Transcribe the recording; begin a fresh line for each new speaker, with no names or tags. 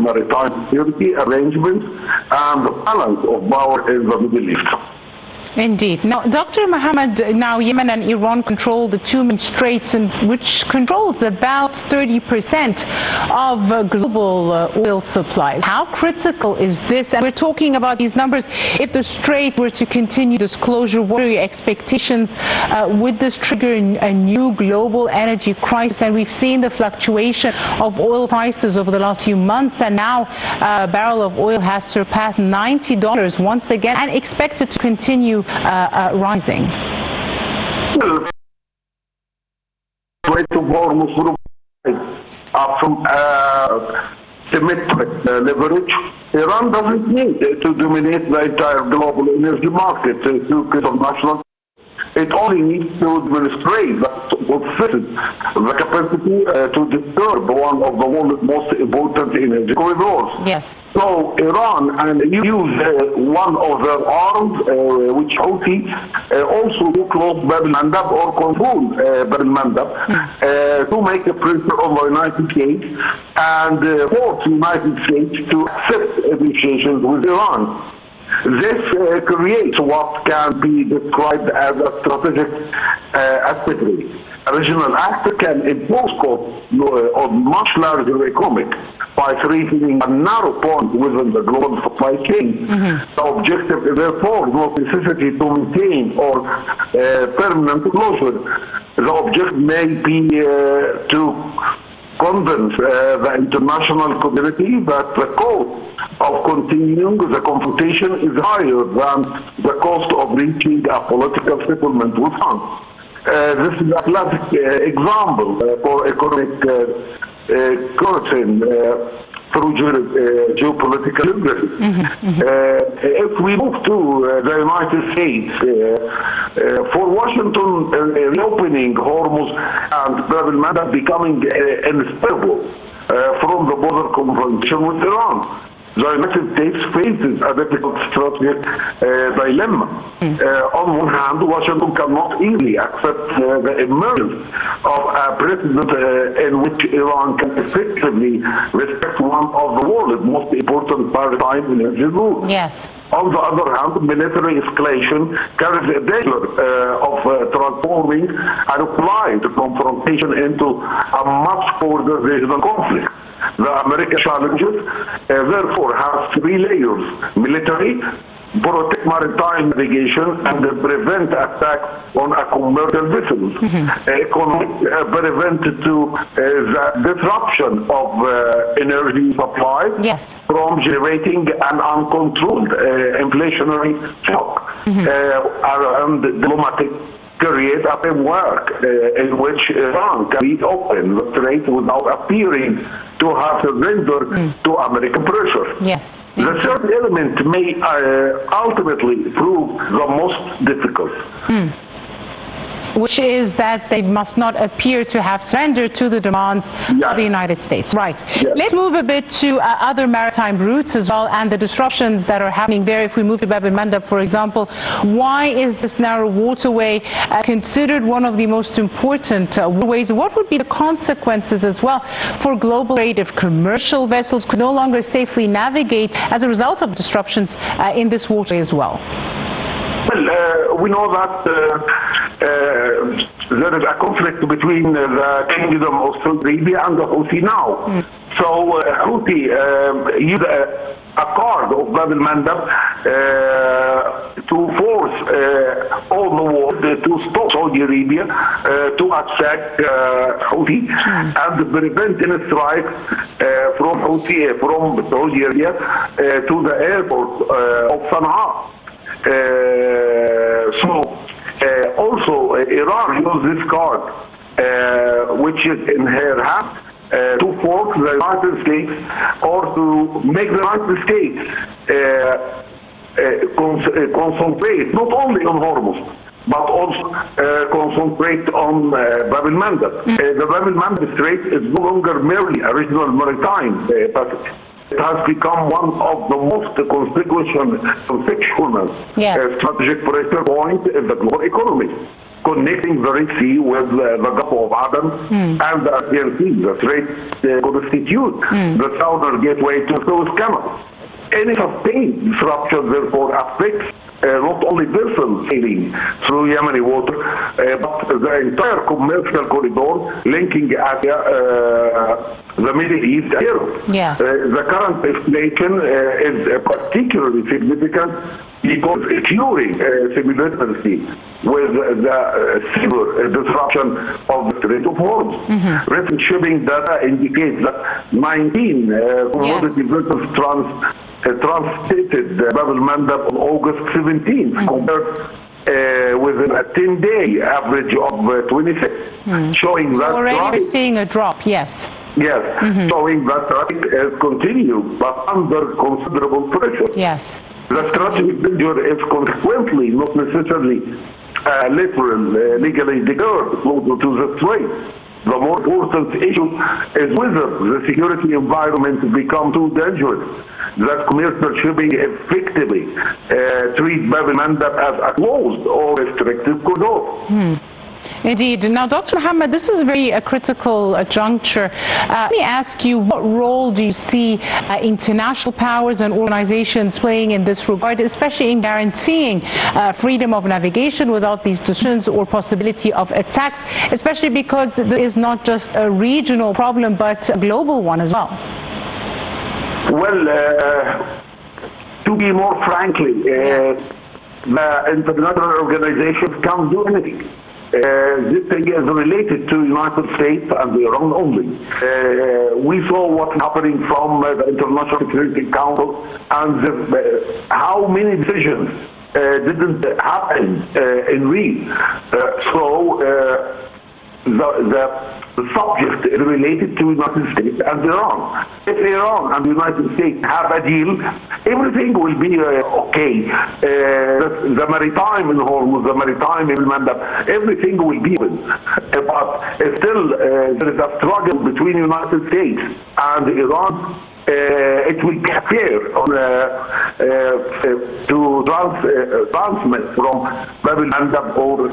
maritime security arrangements and the balance of power in the Middle East.
Indeed. Now, Dr. Mohamed, now Yemen and Iran control the two main straits, which controls about 30% of global oil supplies. How critical is this? And we're talking about these numbers. If the strait were to continue this closure, what are your expectations? Would this trigger a new global energy crisis? And we've seen the fluctuation of oil prices over the last few months, and now a barrel of oil has surpassed $90 once again and expected to continue rising.
From symmetric leverage, Iran doesn't need to dominate the entire global energy market through national. It only needs to demonstrate that possesses the capacity to disturb one of the world's most important energy corridors.
Yes.
So Iran and use one of their arms, which Houthi, also to close Bab al-Mandab or control Bab al-Mandab to make a pressure on the United States and force the United States to accept negotiations with Iran. This creates what can be described as a strategic asymmetry. A regional actor can impose costs on much larger economic by creating a narrow point within the global supply chain. The objective is therefore not necessity to maintain or permanent closure. The objective may be to convince the international community that the cost of continuing the confrontation is higher than the cost of reaching a political settlement with France. This is a classic example for economic curtain through geopolitical interests. If we move to the United States, for Washington reopening Hormuz and Bab al-Mandab becoming inseparable from the border confrontation with Iran, the United States faces a difficult strategic dilemma. On one hand, Washington cannot easily accept the emergence of a precedent in which Iran can effectively respect one of the world's most important maritime energy routes.
Yes.
On the other hand, military escalation carries a danger of transforming a applied confrontation into a much further regional conflict. The American challenges, therefore, have three layers: military, protect maritime navigation, and prevent attacks on a commercial vessels. Economic, prevent the disruption of energy supply from generating an uncontrolled inflationary shock. And diplomatic create a framework in which Iran can reopen the strait without appearing to have surrendered to American pressure.
Yes.
The third element may ultimately prove the most difficult.
Which is that they must not appear to have surrendered to the demands of the United States. Right.
Yes.
Let's move a bit to other maritime routes as well and the disruptions that are happening there. If we move to Bab al-Mandab, for example, why is this narrow waterway considered one of the most important waterways? What would be the consequences as well for global trade if commercial vessels could no longer safely navigate as a result of disruptions in this waterway as well?
Well, we know that there is a conflict between the Kingdom of Saudi Arabia and the Houthi now. So Houthi use a card of Bab al-Mandab to force all the world to stop Saudi Arabia to attack Houthi and prevent any strike from Houthi from Saudi Arabia to the airport of Sana'a. Also, Iran used this card, which is in her hand, to force the United States or to make the United States concentrate not only on Hormuz, but also concentrate on Bab al-Mandab. The Bab al-Mandab Strait is no longer merely a regional maritime passage. it has become one of the most conspicuous strategic pressure points in the global economy, connecting the Red Sea with the Gulf of Aden and the Aegean Sea. The Strait constitute the southern gateway to Suez Canal. Any sustained disruption therefore affects not only vessel sailing through Yemeni water, but the entire commercial corridor linking Asia, the Middle East, and Europe.
Yes.
The current escalation is particularly significant because curing simultaneously with the severe disruption of the Strait of Hormuz. Recent shipping data indicates that 19 commodity vessels transited Bab el-Mandab on August 17th, compared with a 10-day average of 26, showing that
already we're seeing a drop. Yes.
Yes, showing that traffic has continued, but under considerable pressure.
Yes.
The strategic danger is consequently not necessarily literal, legally declared closer to the strait. The more important issue is whether the security environment becomes too dangerous that commercial shipping effectively treat Bab el-Mandab as a closed or restricted corridor.
Indeed. Now, Dr. Mohamed, this is very critical juncture. Let me ask you, what role do you see international powers and organizations playing in this regard, especially in guaranteeing freedom of navigation without these disruptions or possibility of attacks, especially because this is not just a regional problem, but a global one as well?
Well, to be more frankly, the international organizations can't do anything. This thing is related to the United States and Iran only. We saw what's happening from the International Security Council and how many decisions didn't happen in real. The subject is related to the United States and Iran. If Iran and the United States have a deal, everything will be okay. The maritime in Hormuz, the maritime in Mandab, everything will be good. But still, there is a struggle between the United States and Iran. It will be fair to transmit from Bab el-Mandab or